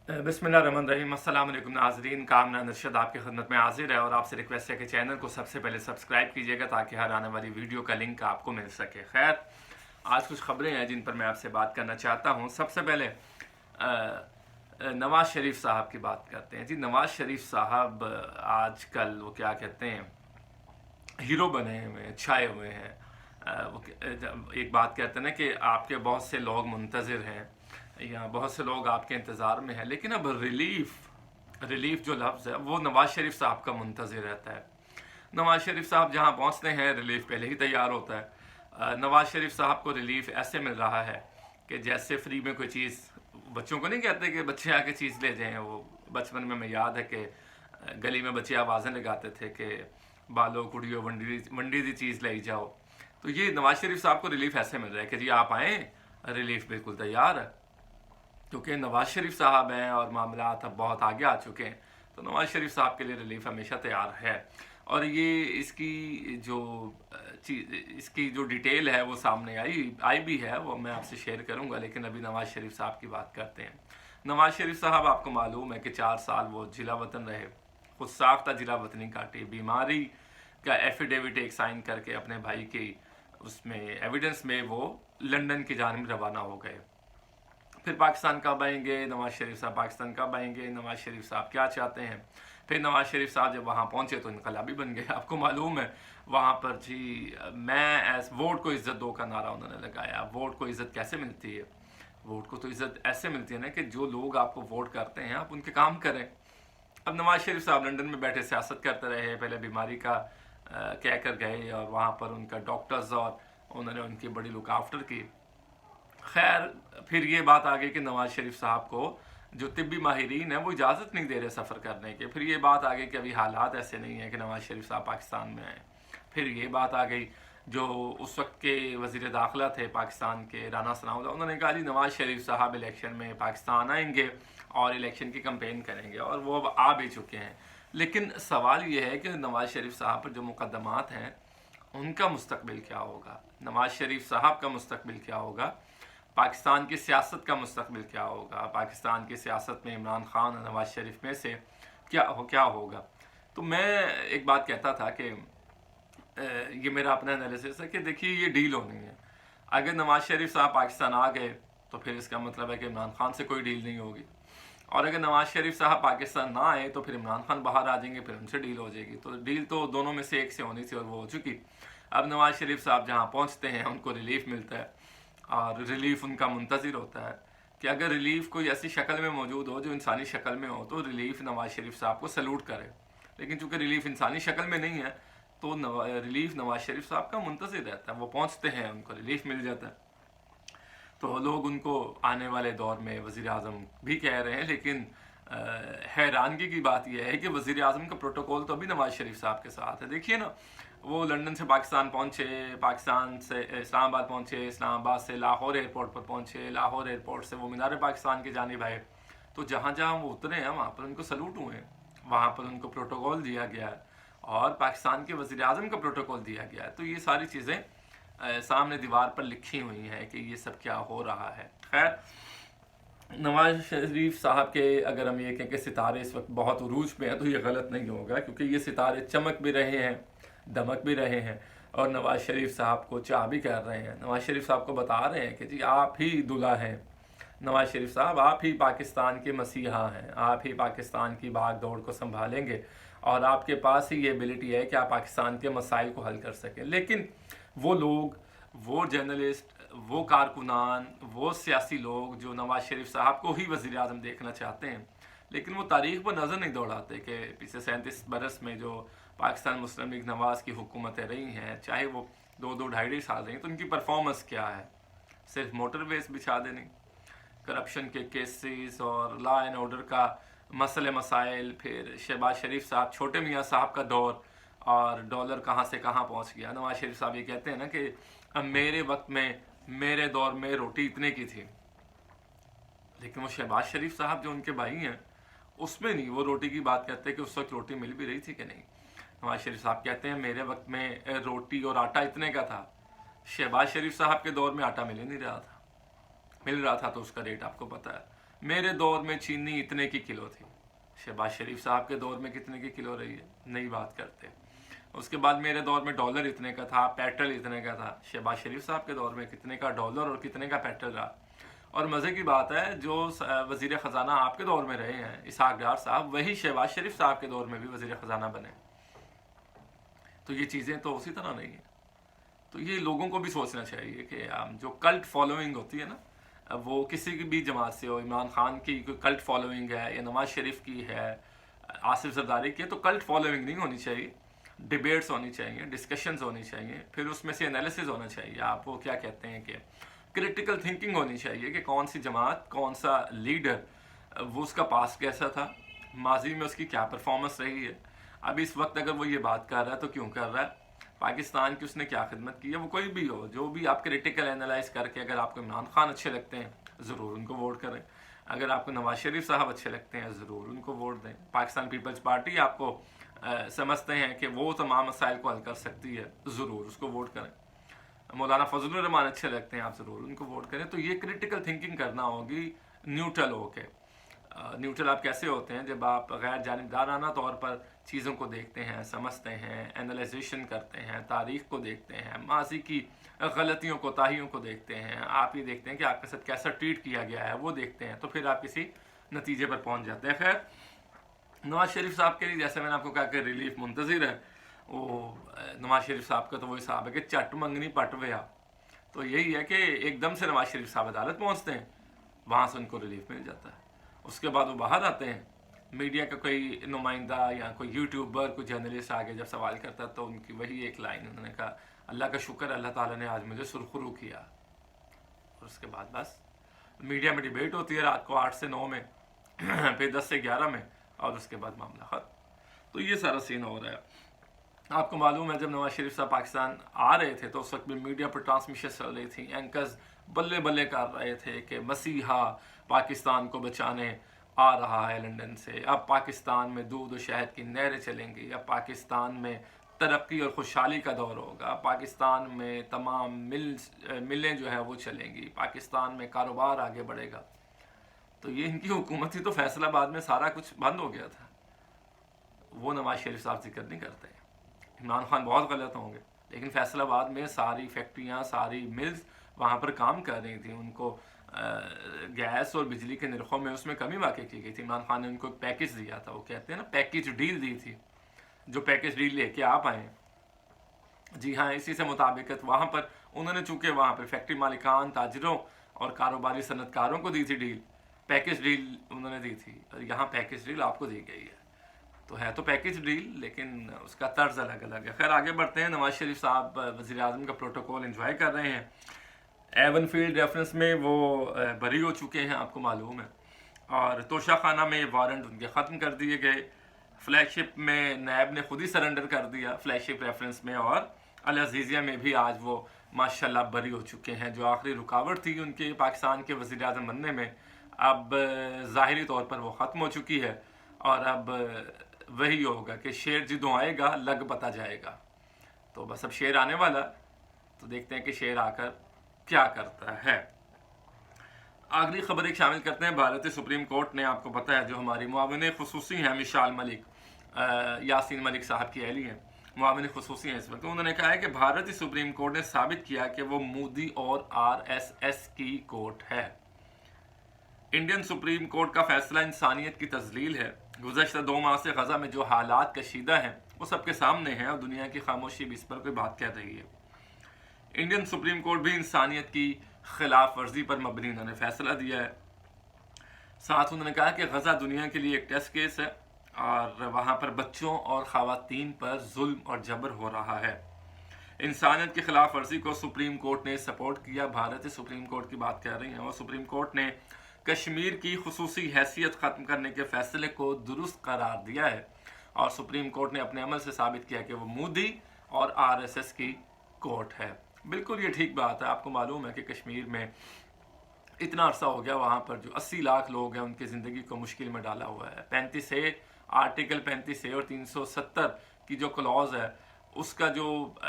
बिस्मिल्लाहिर्रहमानिर्रहीम। अस्सलाम वालेकुम नाज़रीन, कामना नरशद आपकी खिदमत में हाजिर है और आपसे रिक्वेस्ट है कि चैनल को सबसे पहले सब्सक्राइब कीजिएगा ताकि हर आने वाली वीडियो का लिंक आपको मिल सके। खैर, आज कुछ ख़बरें हैं जिन पर मैं आपसे बात करना चाहता हूँ। सबसे पहले नवाज़ शरीफ साहब की बात करते हैं। जी, नवाज़ शरीफ साहब आजकल वो क्या कहते हैं, हीरो बने हुए हैं, छाए हुए हैं। एक बात कहते हैं ना कि आपके बहुत से लोग मुंतज़िर हैं या बहुत से लोग आपके इंतज़ार में हैं, लेकिन अब रिलीफ जो लफ्ज़ है वो नवाज़ शरीफ साहब का मुंतज़िर रहता है। नवाज़ शरीफ साहब जहाँ पहुँचते हैं रिलीफ पहले ही तैयार होता है। नवाज़ शरीफ साहब को रिलीफ ऐसे मिल रहा है कि जैसे फ्री में कोई चीज़, बच्चों को नहीं कहते कि बच्चे आके चीज़ ले जाएं। वो बचपन में मैं याद है कि गली में बच्चे आवाज़ें लगाते थे कि बालो कुड़ियों वंडी दी चीज़ ले जाओ। तो ये नवाज़ शरीफ साहब को रिलीफ ऐसे मिल रहा है कि जी आप आएँ, रिलीफ बिल्कुल तैयार है। क्योंकि नवाज़ शरीफ साहब हैं और मामला अब बहुत आगे आ चुके हैं, तो नवाज़ शरीफ साहब के लिए रिलीफ हमेशा तैयार है। और ये इसकी जो डिटेल है वो सामने आई भी है, वो मैं आपसे शेयर करूंगा। लेकिन अभी नवाज़ शरीफ साहब की बात करते हैं। नवाज़ शरीफ साहब, आपको मालूम है कि 4 साल वो जिला वतन रहे, खुद साख्ता जिला वतनी काटी, बीमारी का एफिडेविट एक साइन करके अपने भाई की उसमें एविडेंस में वो लंदन की जानिब रवाना हो गए। फिर पाकिस्तान कब आएंगे नवाज़ शरीफ साहब, पाकिस्तान कब आएंगे, नवाज़ शरीफ साहब क्या चाहते हैं। फिर नवाज़ शरीफ साहब जब वहाँ पहुँचे तो इनकलाबी बन गए। आपको मालूम है वहाँ पर जी, मैं वोट को इज़्ज़त दो का नारा उन्होंने लगाया। वोट को इज़्ज़त कैसे मिलती है? वोट को तो इज़्ज़त ऐसे मिलती है ना कि जो लोग आपको वोट करते हैं आप उनके काम करें। अब नवाज़ शरीफ साहब लंदन में बैठे सियासत करते रहे, पहले बीमारी का कह कर गए और वहाँ पर उनका डॉक्टर्स और उन्होंने उनकी बड़ी लुक आफ्टर की। खैर, फिर ये बात आ गई कि नवाज़ शरीफ साहब को जो तिब्बी माहिरीन है वो इजाज़त नहीं दे रहे सफ़र करने के। फिर ये बात आ गई कि अभी हालात ऐसे नहीं है कि नवाज़ शरीफ साहब पाकिस्तान में आए। फिर ये बात आ गई, जो उस वक्त के वज़ीर दाखिला थे पाकिस्तान के, राना सनाउल्लाह, उन्होंने कहा जी नवाज़ शरीफ साहब इलेक्शन में पाकिस्तान आएंगे और इलेक्शन की कंपेन करेंगे, और वो अब आ भी चुके हैं। लेकिन सवाल ये है कि नवाज़ शरीफ साहब पर जो मुकदमात हैं उनका मुस्तकबिल क्या होगा, नवाज़ शरीफ साहब का मुस्तकबिल क्या होगा, पाकिस्तान की सियासत का मुस्तकबिल क्या होगा, पाकिस्तान की सियासत में इमरान खान और नवाज़ शरीफ में से क्या होगा। तो मैं एक बात कहता था कि ये मेरा अपना एनालिसिस है कि देखिए ये डील होनी है। अगर नवाज़ शरीफ साहब पाकिस्तान आ गए तो फिर इसका मतलब है कि इमरान खान से कोई डील नहीं होगी, और अगर नवाज़ शरीफ साहब पाकिस्तान ना आए तो फिर इमरान खान बाहर आ जाएंगे, फिर उनसे डील हो जाएगी। तो डील तो दोनों में से एक से होनी थी और वो हो चुकी। अब नवाज़ शरीफ साहब जहाँ पहुँचते हैं उनको रिलीफ मिलता है, और रिलीफ उनका मुंतज़िर होता है कि अगर रिलीफ कोई ऐसी शक्ल में मौजूद हो जो इंसानी शक्ल में हो तो रिलीफ नवाज़ शरीफ साहब को सैल्यूट करे। लेकिन चूँकि रिलीफ इंसानी शक्ल में नहीं है तो रिलीफ नवाज़ शरीफ साहब का मुंतज़िर रहता है। वो पहुँचते हैं, उनको रिलीफ मिल जाता है। तो लोग उनको आने वाले दौर में वज़ीर आज़म भी कह रहे हैं। लेकिन हैरानगी की बात यह है कि वज़ीर आज़म का प्रोटोकॉल तो अभी नवाज़ शरीफ साहब के साथ है। देखिए ना, वो लंदन से पाकिस्तान पहुँचे, पाकिस्तान से इस्लामाबाद पहुँचे, इस्लामाबाद से लाहौर एयरपोर्ट पर पहुँचे, लाहौर एयरपोर्ट से वो मीनार पाकिस्तान की जानिब आए। तो जहाँ जहाँ वो उतरे हैं वहाँ पर उनको सलूट हुए हैं, वहाँ पर उनको प्रोटोकॉल दिया गया है और पाकिस्तान के वज़ीर आज़म का प्रोटोकॉल दिया गया है। तो ये सारी चीज़ें सामने दीवार पर लिखी हुई हैं कि ये सब क्या हो रहा है। खैर, नवाज़ शरीफ साहब के अगर हम ये कहें कि सितारे इस वक्त बहुत उरूज पे हैं तो ये गलत नहीं होगा, क्योंकि ये सितारे चमक भी रहे हैं, दमक भी रहे हैं और नवाज़ शरीफ साहब को चाह भी कर रहे हैं। नवाज़ शरीफ साहब को बता रहे हैं कि जी आप ही दूल्हा हैं, नवाज़ शरीफ साहब आप ही पाकिस्तान के मसीहा हैं, आप ही पाकिस्तान की भाग दौड़ को संभालेंगे और आपके पास ही ये एबिलिटी है कि आप पाकिस्तान के मसाइल को हल कर सकें। लेकिन वो लोग, वो जर्नलिस्ट, वो कारकुनान, वो सियासी लोग जो नवाज़ शरीफ साहब को ही वज़ीर आज़म देखना चाहते हैं, लेकिन वो तारीख़ पर नज़र नहीं दौड़ाते कि पिछले 37 बरस में जो पाकिस्तान मुस्लिम लीग नवाज़ की हुकूमतें रही हैं, चाहे वो 2-2 ढाई साल रही, तो उनकी परफॉर्मेंस क्या है। सिर्फ मोटरवेज बिछा देनी, करप्शन के केसेस और लॉ एंड ऑर्डर का मसले मसाइल, फिर शहबाज शरीफ साहब, छोटे मियाँ साहब का दौर और डॉलर कहाँ से कहाँ पहुँच गया। नवाज़ शरीफ साहब ये कहते हैं ना कि अब मेरे वक्त में, मेरे दौर में रोटी इतने की थी, लेकिन वो शहबाज शरीफ साहब जो उनके भाई हैं उसमें नहीं वो रोटी की बात करते कि उस वक्त रोटी मिल भी रही थी कि नहीं। नवाज़ शरीफ साहब कहते हैं मेरे वक्त में रोटी और आटा इतने का था, शहबाज शरीफ साहब के दौर में आटा मिल ही नहीं रहा था, मिल रहा था तो उसका रेट आपको पता है, मेरे दौर में चीनी इतने की किलो थी। शहबाज शरीफ साहब के दौर में कितने की किलो रही है, नहीं बात करते। उसके बाद मेरे दौर में डॉलर इतने का था, पेट्रोल इतने का था। शहबाज शरीफ साहब के दौर में कितने का डॉलर और कितने का पेट्रोल रहा। और मज़े की बात है, जो वज़ीर ख़जाना आपके दौर में रहे हैं इसहाक डार साहब, वही शहबाज शरीफ साहब के दौर में भी वज़ीर ख़जाना बने। तो ये चीज़ें तो उसी तरह नहीं है। तो ये लोगों को भी सोचना चाहिए कि जो कल्ट फॉलोइंग होती है ना, वो किसी की भी जमात से हो, इमरान खान की कोई कल्ट फॉलोइंग है या नवाज शरीफ की है, आसिफ जरदारी की है, तो कल्ट फॉलोइंग नहीं होनी चाहिए। डिबेट्स होनी चाहिए, डिस्कशंस होनी चाहिए, फिर उसमें से एनालिसिस होना चाहिए। आप वो क्या कहते हैं कि क्रिटिकल थिंकिंग होनी चाहिए कि कौन सी जमात, कौन सा लीडर, वो उसका पास कैसा था, माजी में उसकी क्या परफॉर्मेंस रही है, अब इस वक्त अगर वो ये बात कर रहा है तो क्यों कर रहा है, पाकिस्तान की उसने क्या खिदमत की है। वो कोई भी हो, जो भी आप क्रिटिकल एनालाइज करके, अगर आपको इमरान खान अच्छे लगते हैं ज़रूर उनको वोट करें, अगर आपको नवाज शरीफ साहब अच्छे लगते हैं ज़रूर उनको वोट दें। पाकिस्तान पीपल्स पार्टी आपको समझते हैं कि वो तमाम मसाइल को हल कर सकती है, ज़रूर उसको वोट करें। मौलाना फजलुर रहमान अच्छे लगते हैं, आप ज़रूर उनको वोट करें। तो ये क्रिटिकल थिंकिंग करना होगी न्यूट्रल होके। न्यूट्रल आप कैसे होते हैं, जब आप गैर जानिबदाराना तौर पर चीज़ों को देखते हैं, समझते हैं, एनालाइजेशन करते हैं, तारीख़ को देखते हैं, माजी की गलतियों कोताहियों को देखते हैं, आप ये देखते हैं कि आपके साथ कैसा ट्रीट किया गया है, वो देखते हैं, तो फिर आप किसी नतीजे पर पहुँच जाते हैं। खैर, नवाज शरीफ साहब के लिए जैसे मैंने आपको कहा कि रिलीफ मुंतज़िर है, वो नवाज शरीफ साहब का तो वो हिसाब है कि चट मंगनी पट वया। तो यही है कि एकदम से नवाज शरीफ साहब अदालत पहुँचते हैं, वहाँ से उनको रिलीफ मिल जाता है। उसके बाद वो बाहर आते हैं, मीडिया का कोई नुमाइंदा या कोई यूट्यूबर, कोई जर्नलिस्ट आगे जब सवाल करता है तो उनकी वही एक लाइन, उन्होंने कहा अल्लाह का शुक्र अल्लाह ताला ने आज मुझे सुरखरू किया। और उसके बाद बस मीडिया में डिबेट होती है रात को 8 से 9 में फिर 10 से 11 में, और उसके बाद मामला खत्म। तो ये सारा सीन हो रहा है। आपको मालूम है जब नवाज शरीफ साहब पाकिस्तान आ रहे थे तो उस वक्त भी मीडिया पर ट्रांसमिशन चल रही थी, एंकर्स बल्ले बल्ले कर रहे थे कि मसीहा पाकिस्तान को बचाने आ रहा है लंदन से, अब पाकिस्तान में दूध और शहद की नहरें चलेंगी, अब पाकिस्तान में तरक्की और खुशहाली का दौर होगा, पाकिस्तान में तमाम मिलें जो है वो चलेंगी, पाकिस्तान में कारोबार आगे बढ़ेगा। तो ये इनकी हुकूमत थी तो फैसलाबाद में सारा कुछ बंद हो गया था, वो नवाज शरीफ साहब जिक्र नहीं करते। इमरान खान बहुत गलत होंगे, लेकिन फैसलाबाद में सारी फैक्ट्रियाँ, सारी मिल्स वहाँ पर काम कर रही थी, उनको गैस और बिजली के नरखों में उसमें कमी वाक़ई की गई थी। इमरान खान ने उनको एक पैकेज दिया था, वो कहते हैं ना पैकेज डील दी थी, जो पैकेज डील लेके आप आए, जी हाँ, इसी से मुताबिकत वहाँ पर उन्होंने, चूँकि वहाँ पर फैक्ट्री मालिकान, ताजरों और कारोबारी सनतकारों को दी थी डील, पैकेज डील उन्होंने दी थी, और यहाँ पैकेज डील आपको दी गई है। तो है तो पैकेज डील, लेकिन उसका तर्ज अलग अलग है। खैर आगे बढ़ते हैं। नवाज शरीफ साहब वज़ीर आज़म का प्रोटोकॉल एंजॉय कर रहे हैं। एवन फील्ड रेफरेंस में वो बरी हो चुके हैं, आपको मालूम है, और तोशा खाना में वारंट उनके ख़त्म कर दिए गए। फ्लैगशिप में नैब ने खुद ही सरेंडर कर दिया फ्लैगशिप रेफरेंस में, और अल अज़ीज़िया में भी आज वो माशाल्लाह बरी हो चुके हैं। जो आखिरी रुकावट थी उनके पाकिस्तान के वज़ीर आज़म बनने में, अब ज़ाहिरी तौर पर वो ख़त्म हो चुकी है, और अब वही होगा कि शेर जिदों आएगा लग पता जाएगा। तो बस अब शेर आने वाला, तो देखते हैं कि शेर आकर क्या करता है। अगली खबर एक शामिल करते हैं। भारतीय सुप्रीम कोर्ट ने, आपको पता है, जो हमारी मुआविन खुसूसी हैं मिशाल मलिक, यासीन मलिक साहब की अहली हैं, मुआविन खुसूसी हैं इस वक्त, उन्होंने कहा है कि भारतीय सुप्रीम कोर्ट ने साबित किया कि वो मोदी और RSS की कोर्ट है। इंडियन सुप्रीम कोर्ट का फैसला इंसानियत की तजलील है। गुज़श्ता 2 माह से गजा में जो हालात कशीदा हैं वो सबके सामने हैं, और दुनिया की खामोशी भी इस पर कोई बात कर रही है। इंडियन सुप्रीम कोर्ट भी इंसानियत की खिलाफ वर्जी पर मबनी उन्होंने फैसला दिया है। साथ उन्होंने कहा कि गजा दुनिया के लिए एक टेस्ट केस है, और वहाँ पर बच्चों और ख़वातीन पर जुल्म और जबर हो रहा है। इंसानियत की खिलाफ वर्जी को सुप्रीम कोर्ट ने सपोर्ट किया। भारतीय सुप्रीम कोर्ट की बात कर रही हैं, और सुप्रीम कोर्ट ने कश्मीर की खुसूसी हैसियत ख़त्म करने के फैसले को दुरुस्त करार दिया है, और सुप्रीम कोर्ट ने अपने अमल से साबित किया कि वो मोदी और RSS की कोर्ट है। बिल्कुल ये ठीक बात है। आपको मालूम है कि कश्मीर में इतना अरसा हो गया, वहाँ पर जो 80 लाख लोग हैं उनकी ज़िंदगी को मुश्किल में डाला हुआ है। 35A, आर्टिकल 35A और 370 की जो क्लॉज है उसका जो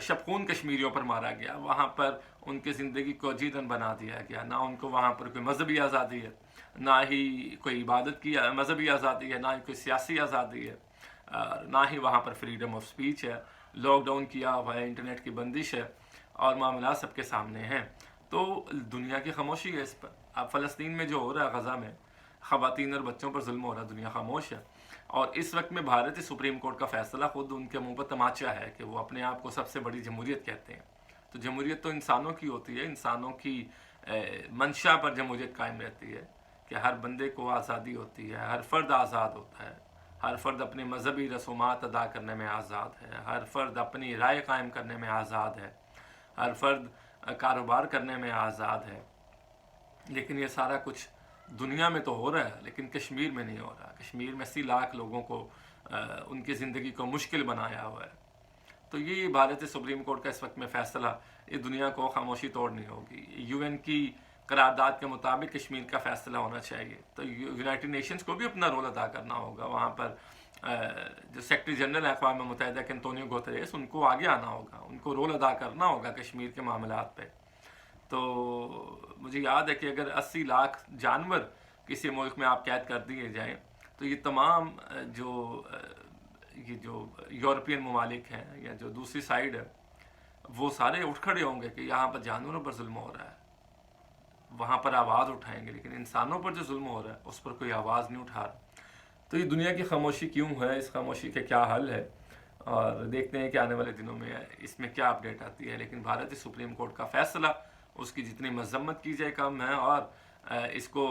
शबखून कश्मीरियों पर मारा गया, वहाँ पर उनकी ज़िंदगी को अजीदन बना दिया गया। ना उनको वहाँ पर कोई मजहबी आज़ादी है, ना ही कोई इबादत की मजहबी आज़ादी है, ना ही कोई सियासी आज़ादी है, ना ही वहाँ पर फ्रीडम ऑफ स्पीच है। लॉकडाउन किया हुआ है, इंटरनेट की बंदिश है और मामला सबके सामने हैं। तो दुनिया की खामोशी है इस पर। अब फ़लस्तीन में जो हो रहा है, गज़ा में ख़वातीन और बच्चों पर जुल्म हो रहा है, दुनिया खामोश है। और इस वक्त में भारतीय सुप्रीम कोर्ट का फैसला खुद उनके मुंह पर तमाचा है कि वो अपने आप को सबसे बड़ी जमहूरियत कहते हैं। तो जमहूरियत तो इंसानों की होती है, इंसानों की मंशा पर जमहूरियत कायम रहती है कि हर बंदे को आज़ादी होती है, हर फर्द आज़ाद होता है, हर फर्द अपनी मजहबी रसूमात अदा करने में आज़ाद है, हर फर्द अपनी राय कायम करने में आज़ाद है, हर फर्द कारोबार करने में आज़ाद है। लेकिन ये सारा कुछ दुनिया में तो हो रहा है, लेकिन कश्मीर में नहीं हो रहा। कश्मीर में 80 लाख लोगों को उनकी ज़िंदगी को मुश्किल बनाया हुआ है। तो ये भारतीय सुप्रीम कोर्ट का इस वक्त में फ़ैसला, ये दुनिया को खामोशी तोड़नी होगी। यूएन की करारदाद के मुताबिक कश्मीर का फ़ैसला होना चाहिए। तो यूनाइटेड नेशंस को भी अपना रोल अदा करना होगा। वहाँ पर जो सेक्रेटरी जनरल है अक़वाम मुत्तहिदा के एंटोनियो गुतेरेस, उनको आगे आना होगा, उनको रोल अदा करना होगा कश्मीर के मामलात पे। तो मुझे याद है कि अगर 80 लाख जानवर किसी मुल्क में आप कैद कर दिए जाएँ, तो ये तमाम ये जो यूरोपियन ममालिक हैं या जो दूसरी साइड है, वो सारे उठ खड़े होंगे कि यहाँ पर जानवरों पर जुल्म हो रहा है, वहाँ पर आवाज़ उठाएंगे। लेकिन इंसानों पर जो जुल्म हो रहा है उस पर कोई आवाज़ नहीं उठा रहा। तो ये दुनिया की खामोशी क्यों है, इस खामोशी के क्या हल है, और देखते हैं कि आने वाले दिनों में इसमें क्या अपडेट आती है। लेकिन भारतीय सुप्रीम कोर्ट का फ़ैसला, उसकी जितनी मजम्मत की जाए कम है। और इसको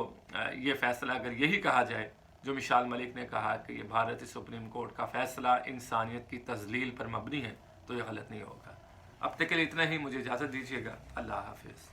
ये फ़ैसला अगर यही कहा जाए जो मिशाल मलिक ने कहा कि ये भारतीय सुप्रीम कोर्ट का फ़ैसला इंसानियत की तज़लील पर मबनी है, तो ये गलत नहीं होगा। अब तक के लिए इतना ही, मुझे इजाज़त दीजिएगा। अल्लाह हाफिज़।